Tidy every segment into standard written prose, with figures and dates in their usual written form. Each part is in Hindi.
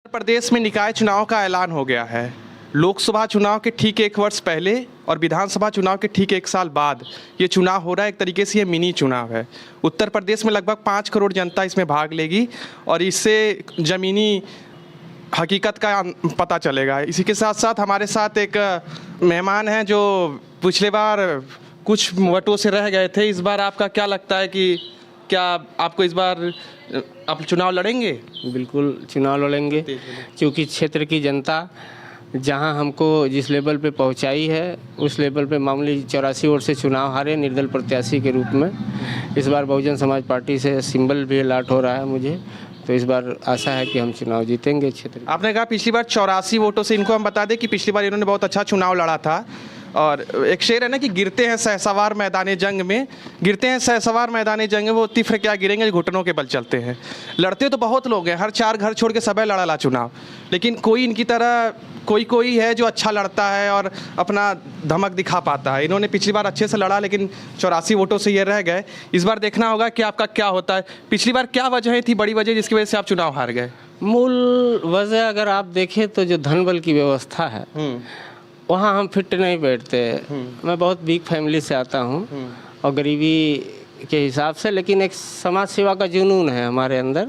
प्रदेश में निकाय चुनाव का ऐलान हो गया है। लोकसभा चुनाव के ठीक 1 वर्ष पहले और विधानसभा चुनाव के ठीक 1 साल बाद ये चुनाव हो रहा है। एक तरीके से ये मिनी चुनाव है। उत्तर प्रदेश में लगभग 5 करोड़ जनता इसमें भाग लेगी और इससे ज़मीनी हकीकत का पता चलेगा। इसी के साथ साथ हमारे साथ एक मेहमान हैं जो पिछले बार कुछ वोटों से रह गए थे। इस बार आपका क्या लगता है कि क्या आपको इस बार आप चुनाव लड़ेंगे? बिल्कुल चुनाव लड़ेंगे, क्योंकि क्षेत्र की जनता जहां हमको जिस लेवल पे पहुंचाई है उस लेवल पे मामूली 84 वोट से चुनाव हारे निर्दल प्रत्याशी के रूप में। इस बार बहुजन समाज पार्टी से सिंबल भी अलॉट हो रहा है मुझे, तो इस बार आशा है कि हम चुनाव जीतेंगे क्षेत्र। आपने कहा पिछली बार 84 वोटों से। इनको हम बता दें कि पिछली बार इन्होंने बहुत अच्छा चुनाव लड़ा था और एक शेर है ना कि गिरते हैं सहसवार मैदान जंग में, गिरते हैं सहसवार मैदान जंग में, वो तिफ्र क्या गिरेंगे घुटनों के बल चलते हैं। लड़ते तो बहुत लोग हैं, हर 4 घर छोड़ के सब लड़ा चुनाव, लेकिन कोई इनकी तरह कोई है जो अच्छा लड़ता है और अपना धमक दिखा पाता है। इन्होंने पिछली बार अच्छे से लड़ा लेकिन 84 वोटों से ये रह गए। इस बार देखना होगा कि आपका क्या होता है। पिछली बार क्या वजह थी, बड़ी वजह जिसकी वजह से आप चुनाव हार गए? मूल वजह अगर आप देखें तो जो धन बल की व्यवस्था है वहाँ हम फिट नहीं बैठते। मैं बहुत वीक फैमिली से आता हूँ और गरीबी के हिसाब से, लेकिन एक समाज सेवा का जुनून है हमारे अंदर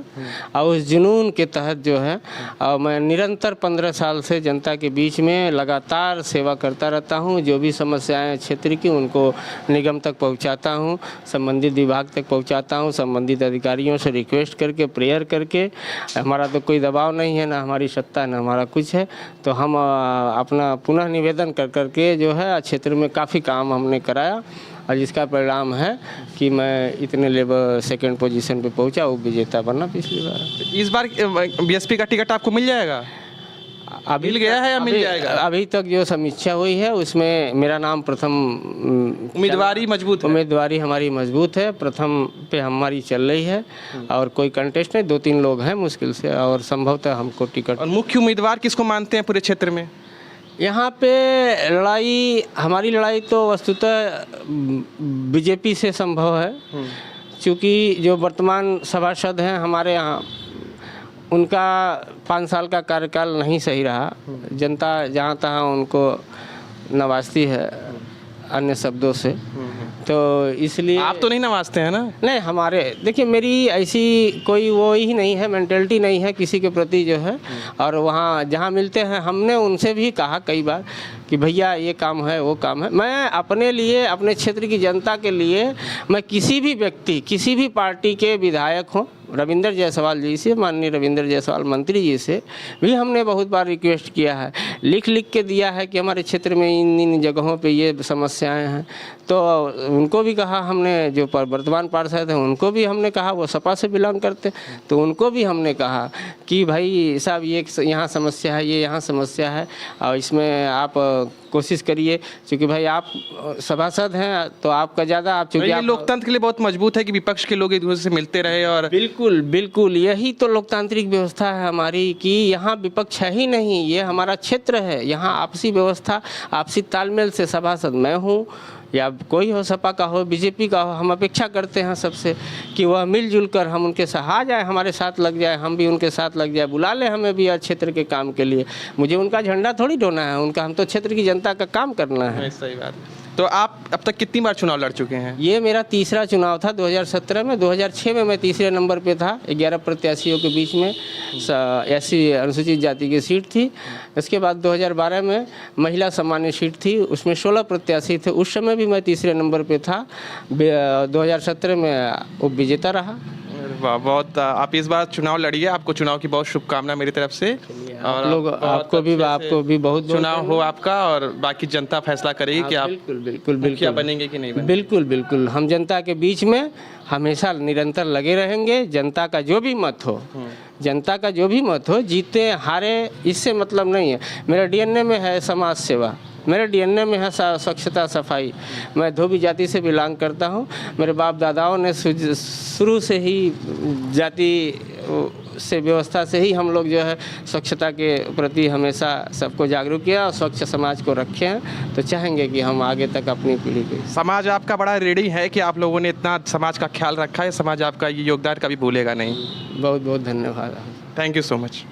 और उस जुनून के तहत जो है और मैं निरंतर 15 साल से जनता के बीच में लगातार सेवा करता रहता हूँ। जो भी समस्याएं क्षेत्र की उनको निगम तक पहुँचाता हूँ, संबंधित विभाग तक पहुँचाता हूँ, संबंधित अधिकारियों से रिक्वेस्ट करके प्रेयर करके। हमारा तो कोई दबाव नहीं है, ना हमारी सत्ता ना हमारा कुछ है, तो हम अपना पुनः निवेदन कर करके जो है क्षेत्र में काफ़ी काम हमने कराया और जिसका परिणाम है कि मैं इतने लेवल 2nd पोजीशन पे पहुंचा, वो विजेता बना पिछली बार। इस बार बीएसपी का टिकट आपको मिल जाएगा? मिल गया है या मिल जाएगा? अभी तक जो समीक्षा हुई है उसमें मेरा नाम प्रथम उम्मीदवारी मजबूत है। उम्मीदवारी हमारी मजबूत है, प्रथम पे हमारी चल रही है और कोई कंटेस्ट नहीं, 2-3 लोग हैं मुश्किल से और संभवतः हमको टिकट। और मुख्य उम्मीदवार किसको मानते हैं पूरे क्षेत्र में? यहाँ पे हमारी लड़ाई तो वस्तुतः बीजेपी से संभव है, क्योंकि जो वर्तमान सभासद हैं हमारे यहाँ उनका 5 साल का कार्यकाल नहीं सही रहा। जनता जहाँ तहाँ उनको नवाजती है अन्य शब्दों से, तो इसलिए आप तो नहीं नवाजते हैं ना? नहीं, हमारे देखिए मेरी ऐसी कोई वो ही नहीं है, मेंटेलिटी नहीं है किसी के प्रति जो है। और वहाँ जहाँ मिलते हैं हमने उनसे भी कहा कई बार कि भैया ये काम है वो काम है। मैं अपने लिए, अपने क्षेत्र की जनता के लिए, मैं किसी भी व्यक्ति, किसी भी पार्टी के विधायक हों, रविंद्र जायसवाल जी से, माननीय रविंद्र जायसवाल मंत्री जी से भी हमने बहुत बार रिक्वेस्ट किया है, लिख के दिया है कि हमारे क्षेत्र में इन जगहों पे ये समस्याएं हैं। तो उनको भी कहा हमने, जो वर्तमान पार्षद हैं उनको भी हमने कहा, वो सपा से बिलोंग करते, तो उनको भी हमने कहा कि भाई साहब ये यहाँ समस्या है, ये यहाँ समस्या है और इसमें आप कोशिश करिए, क्योंकि भाई आप सभासद हैं तो आपका ज़्यादा आप चूँकि आप लोकतंत्र के लिए बहुत मजबूत है कि विपक्ष के लोग एक दूसरे से मिलते रहे। और बिल्कुल यही तो लोकतांत्रिक व्यवस्था है हमारी कि यहाँ विपक्ष है ही नहीं, ये हमारा क्षेत्र है। यहाँ आपसी व्यवस्था, आपसी तालमेल से सभासद मैं हूँ या कोई हो, सपा का हो, बीजेपी का हो, हम अपेक्षा करते हैं सबसे कि वह मिलजुल कर हम उनके साथ आ जाए, हमारे साथ लग जाए, हम भी उनके साथ लग जाए, बुला ले हमें भी क्षेत्र के काम के लिए। मुझे उनका झंडा थोड़ी ढोना है उनका, हम तो क्षेत्र की जनता का काम करना है। सही बात है। तो आप अब तक कितनी बार चुनाव लड़ चुके हैं? ये मेरा तीसरा चुनाव था 2017 में। 2006 में मैं तीसरे नंबर पे था, 11 प्रत्याशियों के बीच में, SC अनुसूचित जाति की सीट थी। इसके बाद 2012 में महिला सामान्य सीट थी, उसमें 16 प्रत्याशी थे, उस समय भी मैं तीसरे नंबर पे था। 2017 में उप विजेता रहा। बहुत आप इस बार चुनाव लड़िए, आपको चुनाव की बहुत शुभकामना मेरी तरफ से। और लोग आपको भी बहुत चुनाव हो आपका और बाकी जनता फैसला करेगी कि आप बिल्कुल क्या बनेंगे कि नहीं बनेंगे। बिल्कुल हम जनता के बीच में हमेशा निरंतर लगे रहेंगे। जनता का जो भी मत हो, जनता का जो भी मत हो, जीते हारे इससे मतलब नहीं है। मेरा DNA में है समाज सेवा, मेरे DNA में है स्वच्छता सफाई। मैं धोबी जाति से बिलोंग करता हूँ। मेरे बाप दादाओं ने शुरू से ही जाति से व्यवस्था से ही हम लोग जो है स्वच्छता के प्रति हमेशा सबको जागरूक किया और स्वच्छ समाज को रखे हैं। तो चाहेंगे कि हम आगे तक अपनी पीढ़ी को। समाज आपका बड़ा रेडी है कि आप लोगों ने इतना समाज का ख्याल रखा है, समाज आपका ये योगदान कभी भूलेगा नहीं। बहुत बहुत धन्यवाद। Thank you so much.